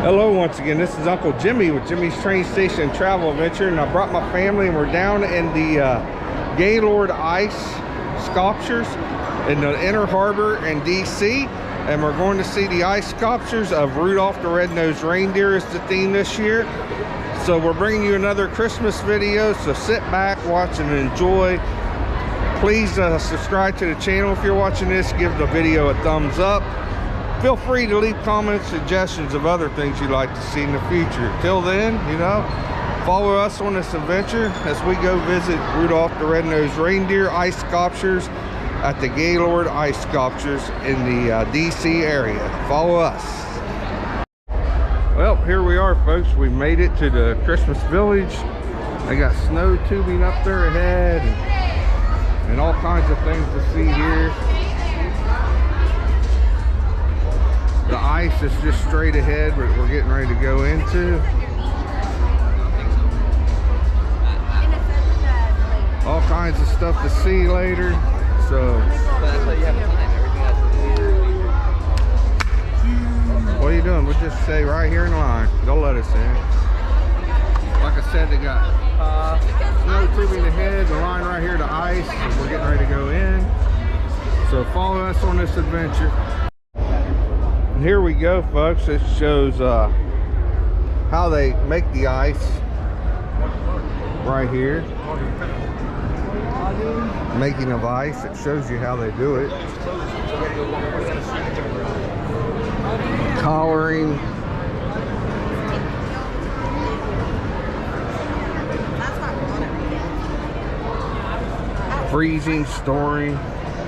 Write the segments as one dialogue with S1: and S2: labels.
S1: Hello once again, this is Uncle Jimmy with Jimmy's Train Station Travel Adventure, and I brought my family and we're down in the Gaylord ice sculptures in the Inner Harbor in DC, and we're going to see the ice sculptures of Rudolph the Red-Nosed Reindeer is the theme this year. So we're bringing you another Christmas video, so sit back, watch and enjoy. Please subscribe to the channel if you're watching this, give the video a thumbs up. Feel free to leave comments, suggestions of other things you'd like to see in the future. Till then, you know, follow us on this adventure as we go visit Rudolph the Red-Nosed Reindeer ice sculptures at the Gaylord ice sculptures in the DC area. Follow us. Well, here we are, folks. We made it to the Christmas village. They got snow tubing up there ahead and all kinds of things to see here. The ice is just straight ahead, but we're getting ready to go into. All kinds of stuff to see later. So, what are you doing? We'll just stay right here in line. Don't let us in. Like I said, they got snow tubing ahead, the line right here to ice. We're getting ready to go in. So follow us on this adventure. Here we go, folks. It shows how they make the ice right here. Making of ice. It shows you how they do it. Coloring. Freezing, storing.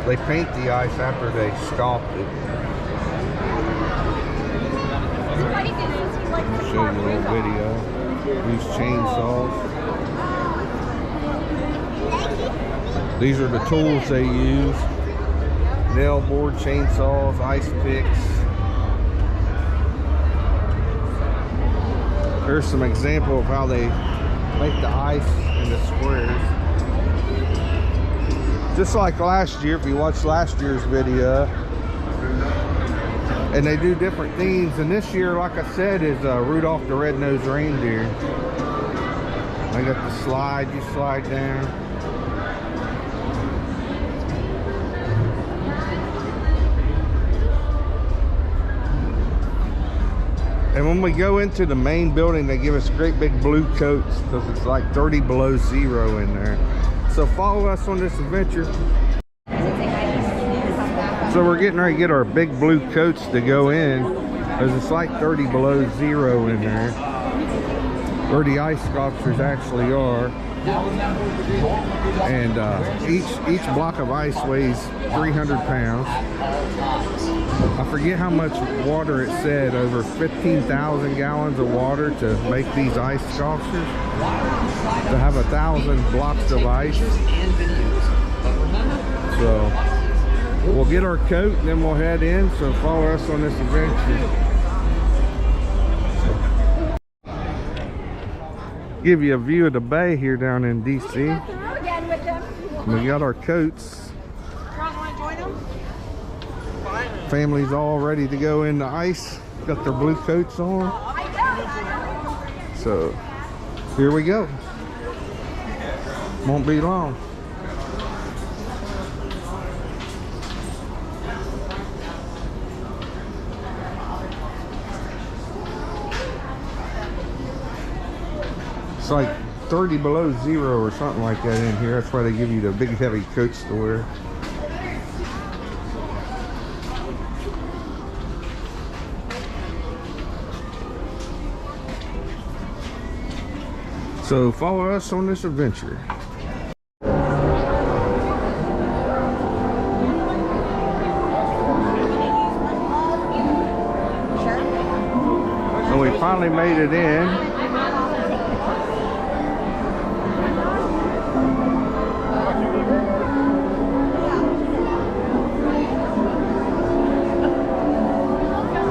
S1: They paint the ice after they sculpt it. Show you a little video. Use chainsaws. These are the tools they use. Nail board, chainsaws, ice picks. Here's some example of how they make the ice in the squares. Just like last year, if you watched last year's video. And they do different themes, and this year, like I said, is Rudolph the Red-Nosed Reindeer. They got the slide, you slide down. And when we go into the main building, they give us great big blue coats because it's like 30 below zero in there. So follow us on this adventure. So we're getting ready to get our big blue coats to go in because it's like 30 below zero in there, where the ice sculptures actually are. And each block of ice weighs 300 pounds. I forget how much water it said, over 15,000 gallons of water to make these ice sculptures. To have 1,000 blocks of ice. So we'll get our coat and then we'll head in, so follow us on this adventure. Give you a view of the bay here down in DC. We got our coats. Family's all ready to go in the ice. Got their blue coats on. So here we go. Won't be long. It's like 30 below zero or something like that in here. That's why they give you the big heavy coats to wear. So follow us on this adventure. finally made it in.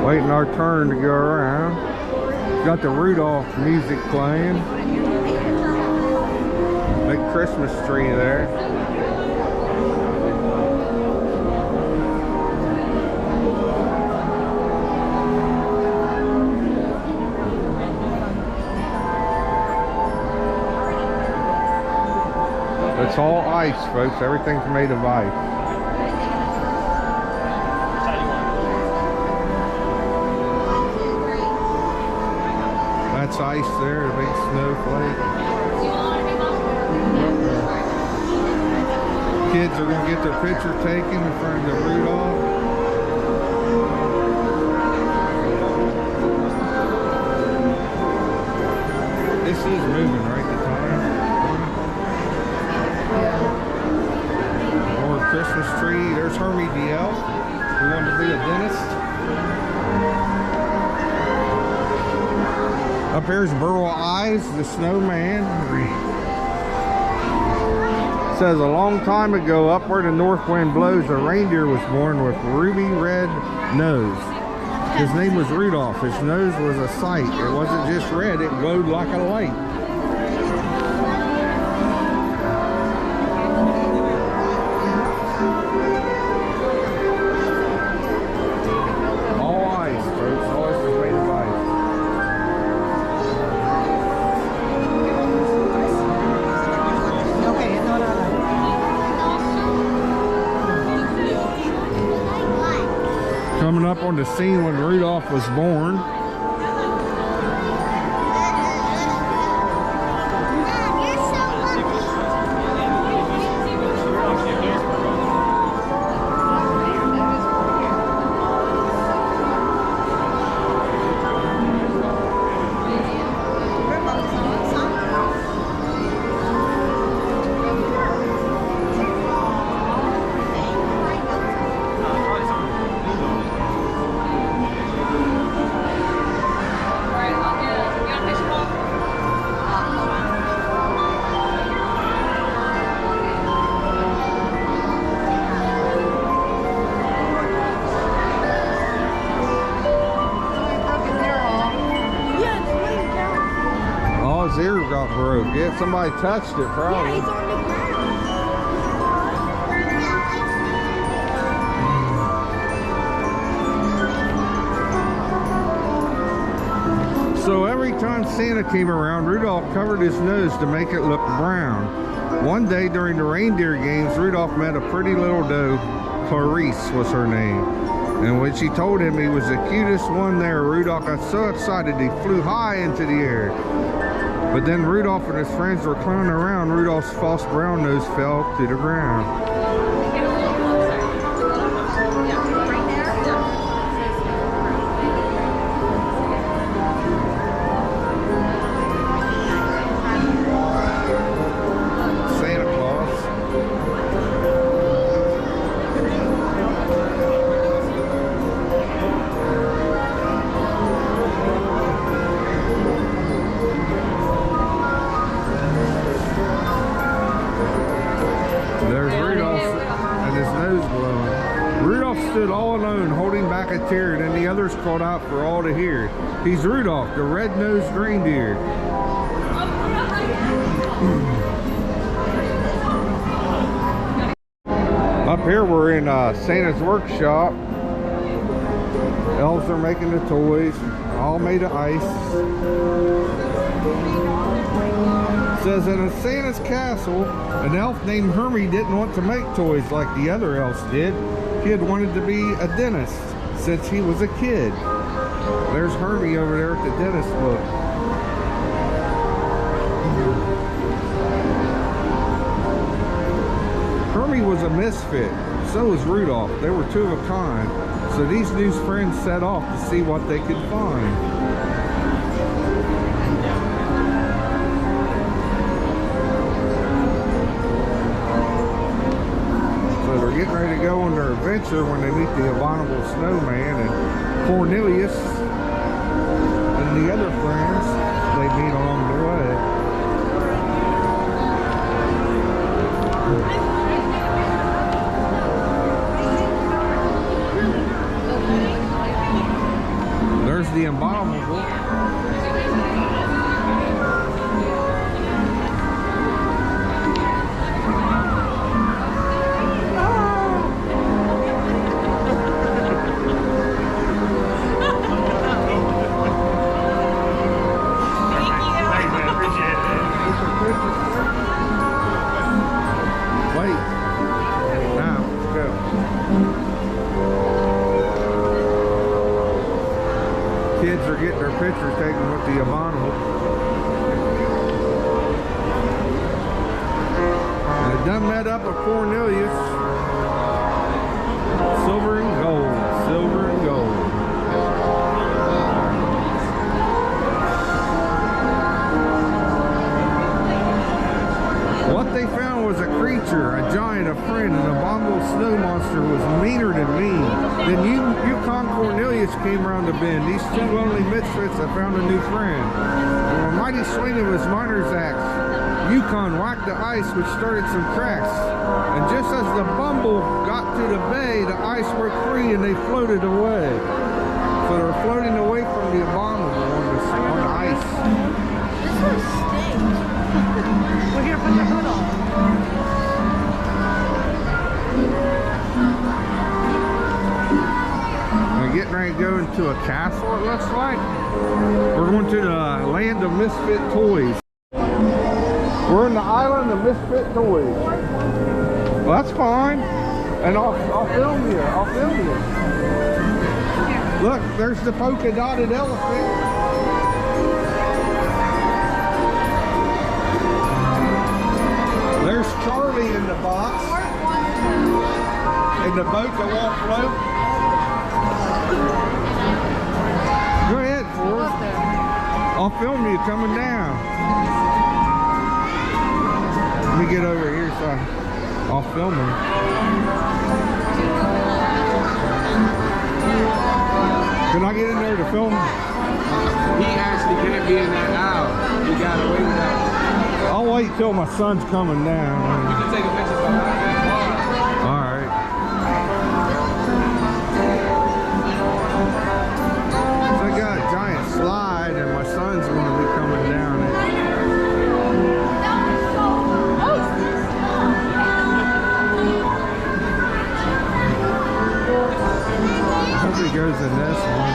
S1: Waiting our turn to go around. Got the Rudolph music playing. Big Christmas tree there. It's all ice, folks. Everything's made of ice. That's ice there, a big snowflake. Kids are going to get their picture taken in front of the Rudolph. This is moving right the time. More Christmas tree. There's Hermie the elf, who wanted to be a dentist. Up here's Burl Eyes, the snowman. It says a long time ago, up where the north wind blows, a reindeer was born with ruby red nose. His name was Rudolph. His nose was a sight. It wasn't just red, it glowed like a light. All ice, folks. All ice is made of ice. Coming up on the scene when Rudolph was born. His ear got broke. Yeah, somebody touched it probably.
S2: Yeah, he's on the ground.
S1: So every time Santa came around, Rudolph covered his nose to make it look brown. One day during the reindeer games, Rudolph met a pretty little doe. Clarice was her name. And when she told him he was the cutest one there, Rudolph got so excited he flew high into the air. But then Rudolph and his friends were clowning around. Rudolph's false brown nose fell to the ground. Santa Claus. There's Rudolph and his nose blowing. Rudolph stood all alone, holding back a tear, and then the others called out for all to hear. He's Rudolph, the red-nosed reindeer. Up here we're in Santa's workshop. Elves are making the toys, all made of ice. It says in a Santa's castle, an elf named Hermie didn't want to make toys like the other elves did. He had wanted to be a dentist since he was a kid. There's Hermie over there at the dentist book. Hermie was a misfit, so was Rudolph. They were two of a kind. So these new friends set off to see what they could find. So they're getting ready to go on their adventure when they meet the abominable snowman and Cornelius and the other friends they meet along the way. There's the Abominable. Kids are getting their pictures taken with the Abominable. And they done met up with Cornelius. Silver and gold, silver and gold. What they found was a creature, a giant, a friend, and the abominable snow monster was meaner than mean. Then Yukon Cornelius came around the bend. These two lonely misfits had found a new friend. With a mighty swing of his miner's axe, Yukon whacked the ice, which started some cracks. And just as the bumble got to the bay, the ice broke free and they floated away. So they were floating away from the abominable on the ice.
S2: This one stinks. We're gonna put the hood on.
S1: We're getting ready to go into a castle, it looks like. We're going to the land of misfit toys. We're in the island of misfit toys. Well, that's fine. And I'll film you. I'll film you. Look, there's the polka dotted elephant. There's Charlie in the box. In the boat that won't float. Go ahead, Ford. I'll film you coming down. Let me get over here so I'll film him. Can I get in there to film?
S3: He actually can't be in that aisle. You gotta wait it out.
S1: I'll wait till my son's coming down.
S3: You can take a picture from that bar.
S1: All right. So I got a giant slide and my son's going to be coming down it. Hopefully he goes in this one.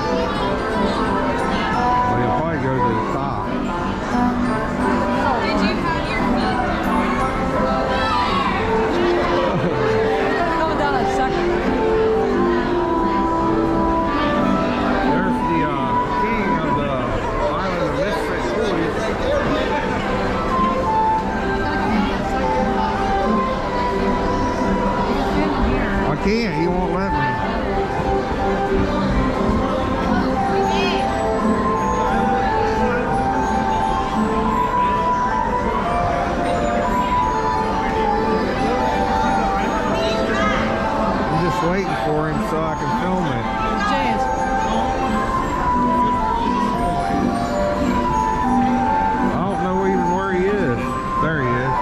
S1: Well, he'll probably go to the top.
S2: Did you have your going down a second.
S1: There's the king of the island of misfit toys. I can't, he won't let me. I'm just waiting for him so I can film it.
S2: James.
S1: I don't know even where he is. There he is.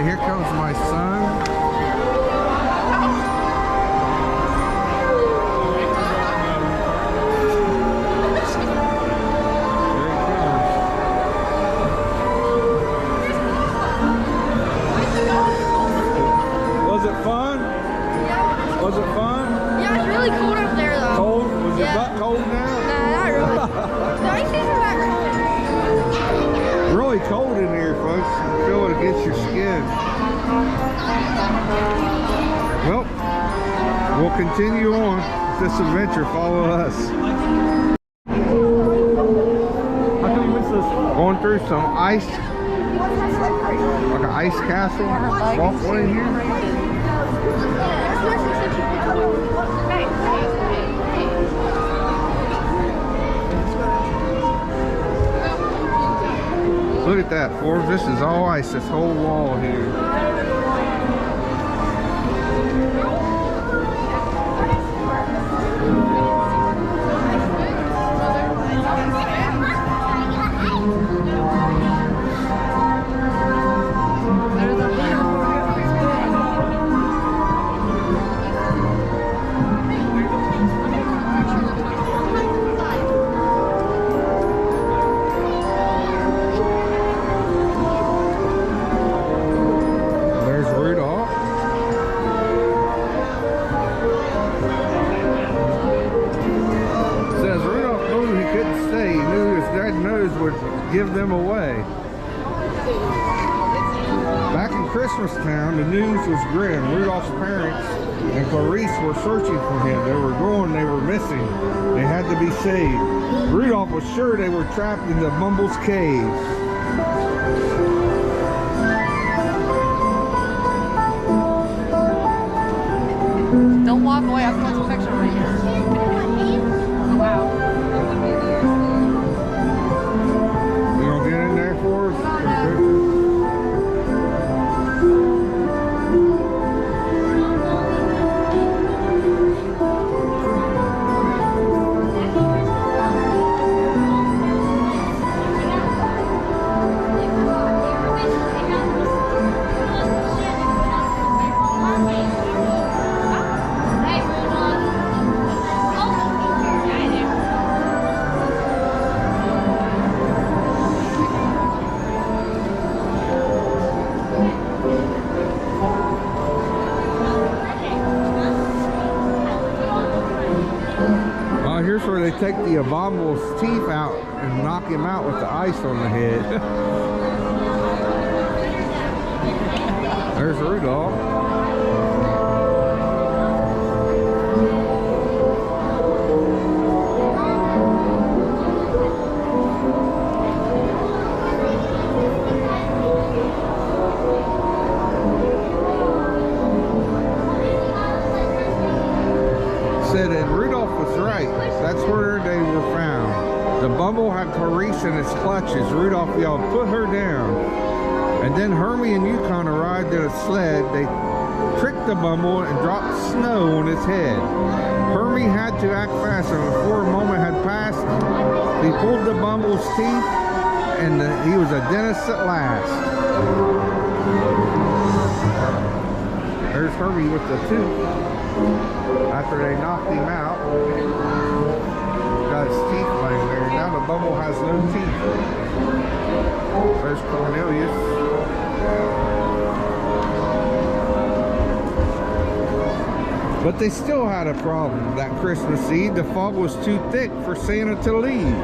S1: Here comes my son. we'll continue on with this adventure. Follow us. Going through some ice, like an ice castle walkway here. Look at that, Forbes. This is all ice, this whole wall here. Give them away. Back in Christmas Town, the news was grim. Rudolph's parents and Clarice were searching for him. They were missing. They had to be saved. Rudolph was sure they were trapped in the Bumble's cave.
S2: Don't walk away. I'm going to take a picture right here. Wow.
S1: Here's where they take the abominable's teeth out and knock him out with the ice on the head. There's Rudolph. Said that Rudolph was right. That's where they were found. The Bumble had Clarice in its clutches. Rudolph yelled, "Put her down." And then Hermie and Yukon arrived in a sled. They tricked the Bumble and dropped snow on his head. Hermie had to act fast, and before a moment had passed, he pulled the Bumble's teeth, and he was a dentist at last. There's Hermie with the tooth. After they knocked him out, got his teeth laying there. Now the Bumble has no teeth. There's Cornelius. But they still had a problem that Christmas Eve. The fog was too thick for Santa to leave.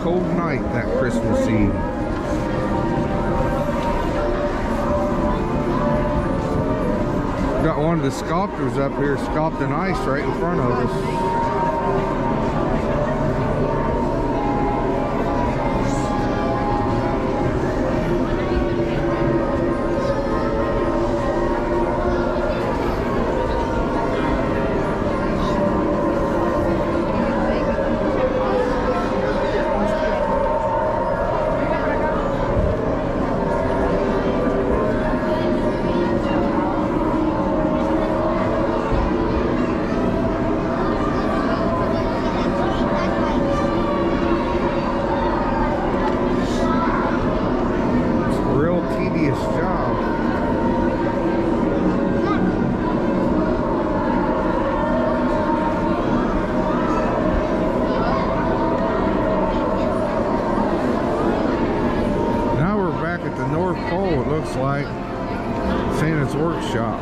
S1: Cold night that Christmas Eve. Got one of the sculptors up here sculpting ice right in front of us. Like Santa's workshop.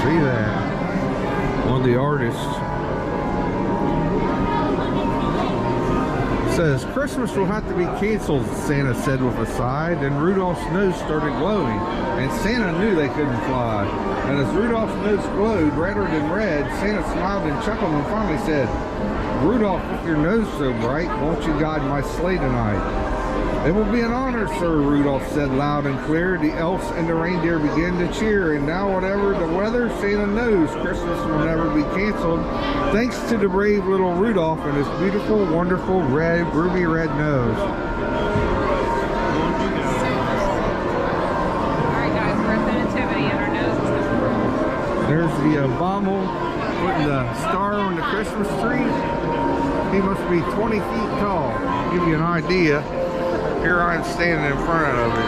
S1: See that? One of the artists. Says Christmas will have to be canceled, Santa said with a sigh. Then Rudolph's nose started glowing, and Santa knew they couldn't fly. And as Rudolph's nose glowed redder than red, Santa smiled and chuckled and finally said, Rudolph, with your nose so bright, won't you guide my sleigh tonight? It will be an honor, sir, Rudolph said loud and clear. The elves and the reindeer began to cheer, and now whatever the weather, Santa knows Christmas will never be canceled, thanks to the brave little Rudolph and his beautiful, wonderful, red, ruby red nose.
S2: Alright guys, we're at the nativity and our noses are.
S1: There's the Obama putting the star on the Christmas tree. He must be 20 feet tall. Give you an idea. Here I am standing in front of it.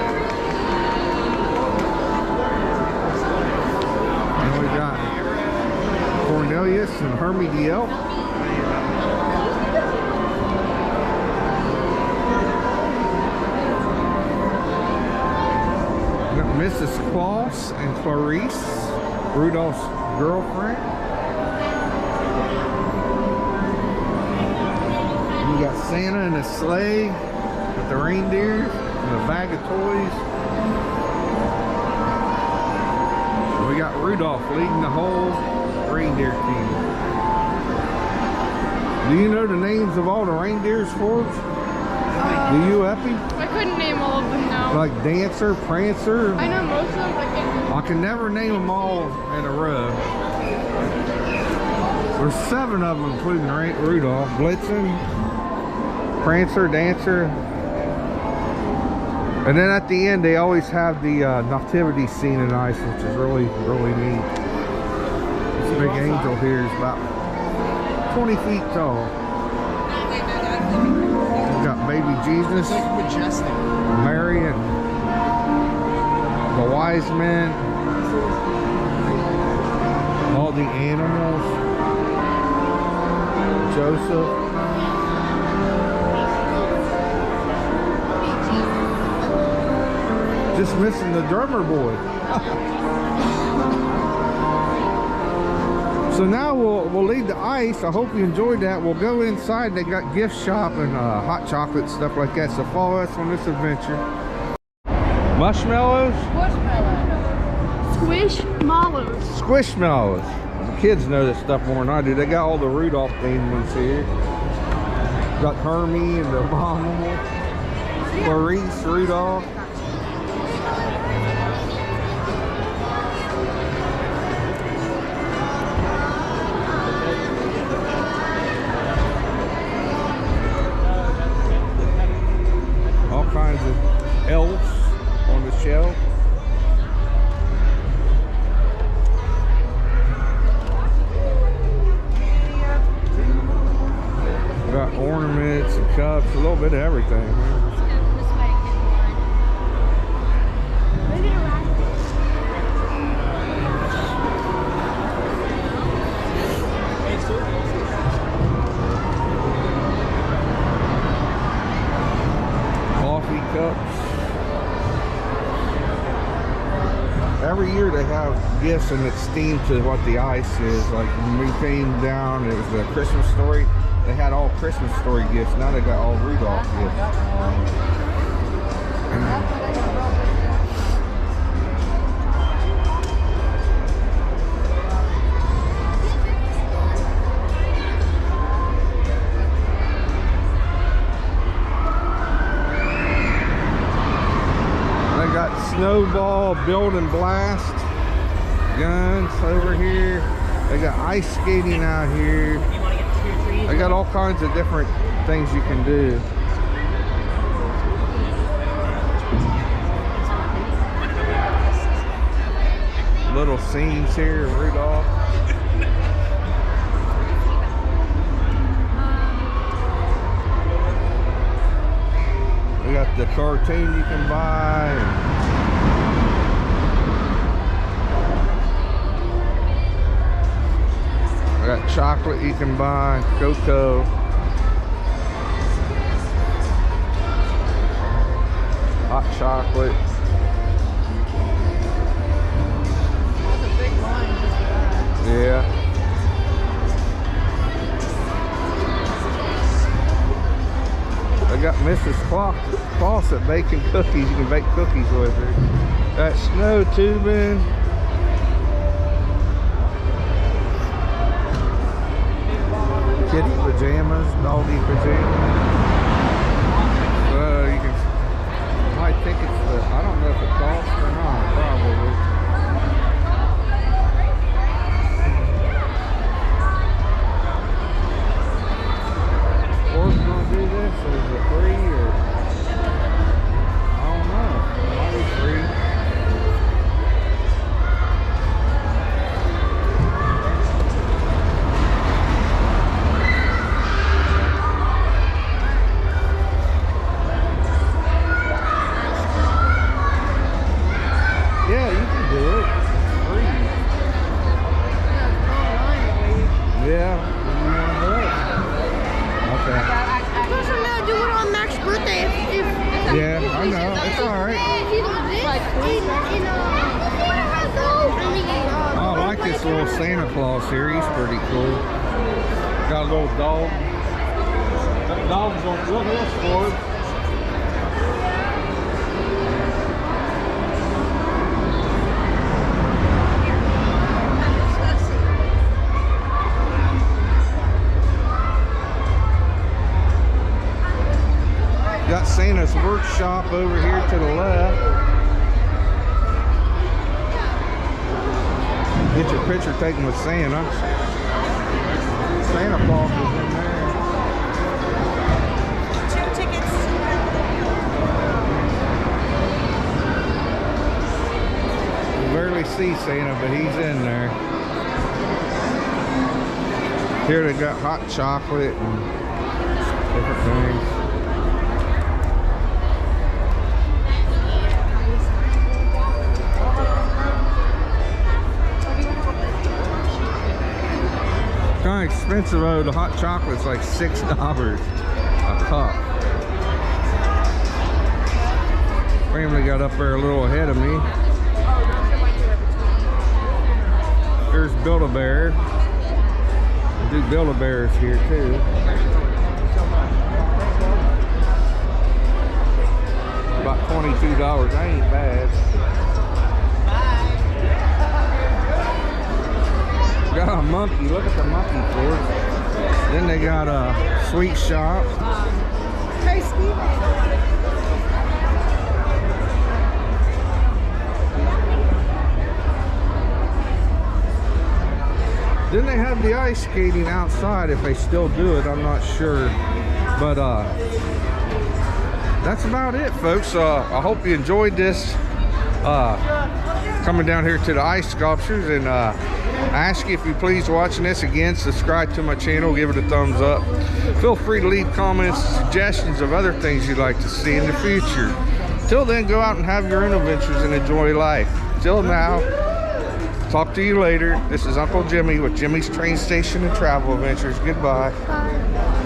S1: And we got Cornelius and Hermie the elf. We got Mrs. Claus and Clarice, Rudolph's girlfriend. We got Santa in a sleigh with the reindeer and a bag of toys. And we got Rudolph leading the whole reindeer team. Do you know the names of all the reindeers, Forbes? Do you, Epi?
S2: I couldn't name all of them now.
S1: Like Dancer, Prancer?
S2: I know most of them, but I can't.
S1: I can never name them all in a row. There's 7 of them, including Rudolph. Blitzen, Prancer, Dancer. And then at the end, they always have the nativity scene in ice, which is really, really neat. This big angel here is about 20 feet tall. We've got baby Jesus,
S3: Majestic.
S1: Mary, and the wise men, all the animals, Joseph. Just missing the drummer boy. So now we'll leave the ice. I hope you enjoyed that. We'll go inside. They got gift shop and hot chocolate, stuff like that. So follow us on this adventure. Marshmallows?
S2: Squishmallows.
S1: Squishmallows. The kids know this stuff more than I do. They got all the Rudolph themed ones here. Got Hermie and the Abominable. Clarice, Rudolph. Kinds of elves on the shelf. We got ornaments and cups, a little bit of everything. Cups. Every year they have gifts and it's themed to what the ice is. Like when we came down, it was a Christmas story. They had all Christmas story gifts. Now they got all Rudolph gifts. Snowball, build and blast guns over here. They got ice skating out here. They got all kinds of different things you can do. Little scenes here of Rudolph. We got the cartoon you can buy. Got chocolate you can buy, cocoa. Hot chocolate.
S2: There's a big line just for that.
S1: Yeah. I got Mrs. Fawcett baking cookies. You can bake cookies with her. Got snow tubing. Kitty pajamas, doggy pajamas. You can buy tickets for, I don't know if it costs or not, probably. Or if we're gonna do this, is it free or I don't know. It might be free. Yeah, you can do it. Free. Yeah, you want to do it? Okay.
S4: Plus, I'm gonna do it on Max's birthday.
S1: Yeah, I know. It's alright. Oh, I like this little Santa Claus here. He's pretty cool. Got a little dog. That dog's on look at this for it. Got Santa's workshop over here to the left. Get your picture taken with Santa. Santa Claus is in there.
S4: 2 tickets.
S1: You barely see Santa, but he's in there. Here they got hot chocolate and different things. Kind of expensive though. The hot chocolate's like $6 a cup. Family got up there a little ahead of me. There's Build-A-Bear. They do Build-A-Bears here too. About $22. That ain't bad. Got a monkey. Look at the monkey for it. Then they got a sweet shop.
S4: Hey, Steve.
S1: Then they have the ice skating outside if they still do it. I'm not sure. But that's about it, folks. I hope you enjoyed this. Coming down here to the ice sculptures, and I ask you if you please watching this again, subscribe to my channel, give it a thumbs up. Feel free to leave comments, suggestions of other things you'd like to see in the future. Till then, go out and have your own adventures and enjoy life. Till now, talk to you later. This is Uncle Jimmy with Jimmy's Train Station and Travel Adventures. Goodbye.
S4: Bye.